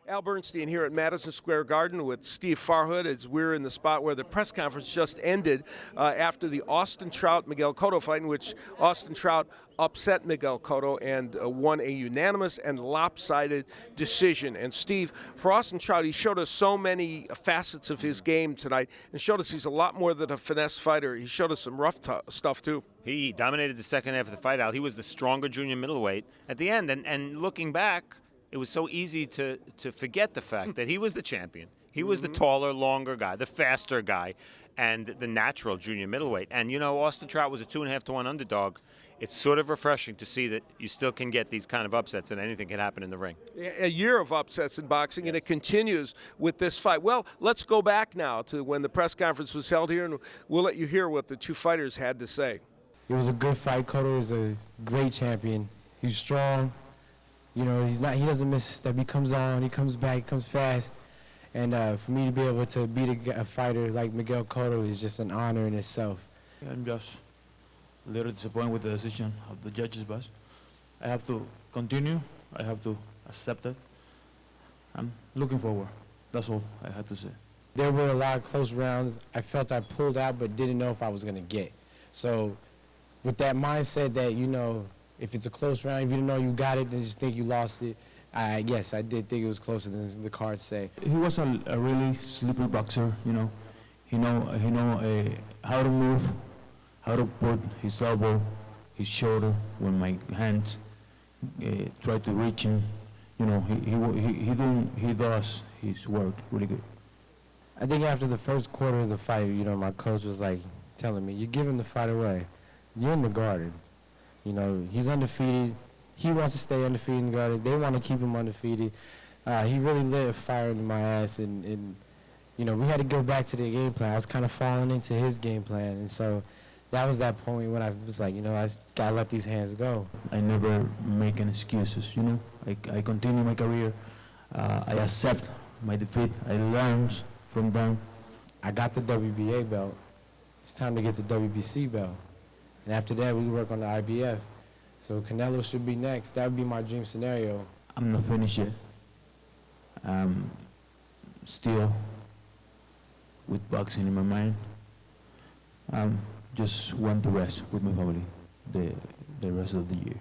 Al Bernstein here at Madison Square Garden with Steve Farhood as we're in the spot where the press conference just ended after the Austin Trout-Miguel Cotto fight, in which Austin Trout upset Miguel Cotto and won a unanimous and lopsided decision. And Steve, for Austin Trout, he showed us so many facets of his game tonight and showed us he's a lot more than a finesse fighter. He showed us some rough stuff too. He dominated the second half of the fight, Al. He was the stronger junior middleweight at the end. And looking back, it was so easy to forget the fact that he was the champion. He was the taller, longer guy, the faster guy, and the natural junior middleweight. And, you know, Austin Trout was a 2.5-to-1 underdog. It's sort of refreshing to see that you still can get these kind of upsets and anything can happen in the ring. A year of upsets in boxing, yes. And it continues with this fight. Well, let's go back now to when the press conference was held here, and we'll let you hear what the two fighters had to say. It was a good fight. Cotto is a great champion. He's strong. You know, he doesn't miss a step. He comes on, he comes back, he comes fast. And for me to be able to beat a fighter like Miguel Cotto is just an honor in itself. I'm just a little disappointed with the decision of the judges, but I have to continue. I have to accept it. I'm looking forward. That's all I had to say. There were a lot of close rounds. I felt I pulled out but didn't know if I was going to get. So with that mindset that, you know, if it's a close round, if you don't know you got it, then just think you lost it. Yes, I did think it was closer than the cards say. He was a really slippery boxer, you know. He know how to move, how to put his elbow, his shoulder when my hands try to reach him. You know, he does his work really good. I think after the first quarter of the fight, you know, my coach was like telling me, "You're giving the fight away. You're in the Garden. You know, he's undefeated. He wants to stay undefeated in the Garden. They want to keep him undefeated." He really lit a fire in my ass, and you know, we had to go back to the game plan. I was kind of falling into his game plan, and so that was that point when I was like, you know, I just gotta let these hands go. I never make any excuses, you know. I continue my career. I accept my defeat. I learn from them. I got the WBA belt. It's time to get the WBC belt. And after that, we work on the IBF. So Canelo should be next. That would be my dream scenario. I'm not finished yet. Still with boxing in my mind. Just want to rest with my family the rest of the year.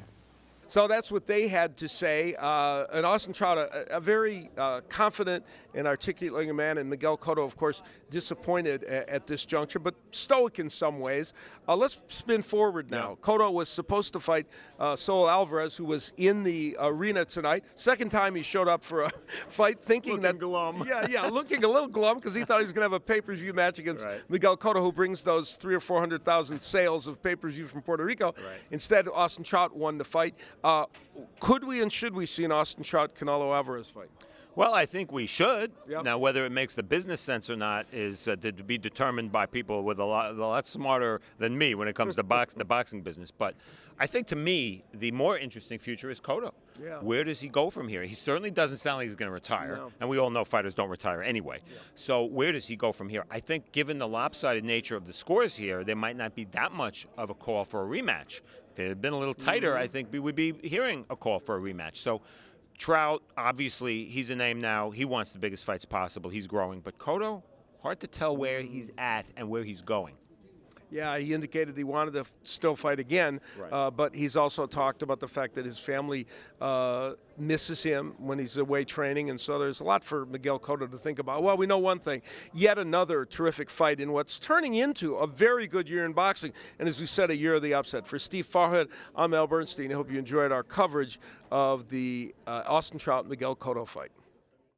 So that's what they had to say. And Austin Trout, a very confident and articulate young man, and Miguel Cotto, of course, disappointed at this juncture, but stoic in some ways. Let's spin forward now. Yeah. Cotto was supposed to fight Saul Alvarez, who was in the arena tonight. Second time he showed up for a fight, thinking looking glum. Yeah, looking a little glum because he thought he was going to have a pay-per-view match against Miguel Cotto, who brings those 300,000 or 400,000 sales of pay-per-view from Puerto Rico. Right. Instead, Austin Trout won the fight. Could we and should we see an Austin Trout-Canelo Alvarez fight? Well, I think we should. Yep. Now, whether it makes the business sense or not is to be determined by people with a lot smarter than me when it comes to the boxing business. But I think, to me, the more interesting future is Cotto. Yeah. Where does he go from here? He certainly doesn't sound like he's going to retire, no. And we all know fighters don't retire anyway. Yeah. So where does he go from here? I think, given the lopsided nature of the scores here, there might not be that much of a call for a rematch. If it had been a little tighter, I think we would be hearing a call for a rematch. So Trout, obviously, he's a name now. He wants the biggest fights possible. He's growing. But Cotto, hard to tell where he's at and where he's going. Yeah, he indicated he wanted to still fight again, right. But he's also talked about the fact that his family misses him when he's away training, and so there's a lot for Miguel Cotto to think about. Well, we know one thing, yet another terrific fight in what's turning into a very good year in boxing, and as we said, a year of the upset. For Steve Farhood, I'm Al Bernstein. I hope you enjoyed our coverage of the Austin Trout-Miguel Cotto fight.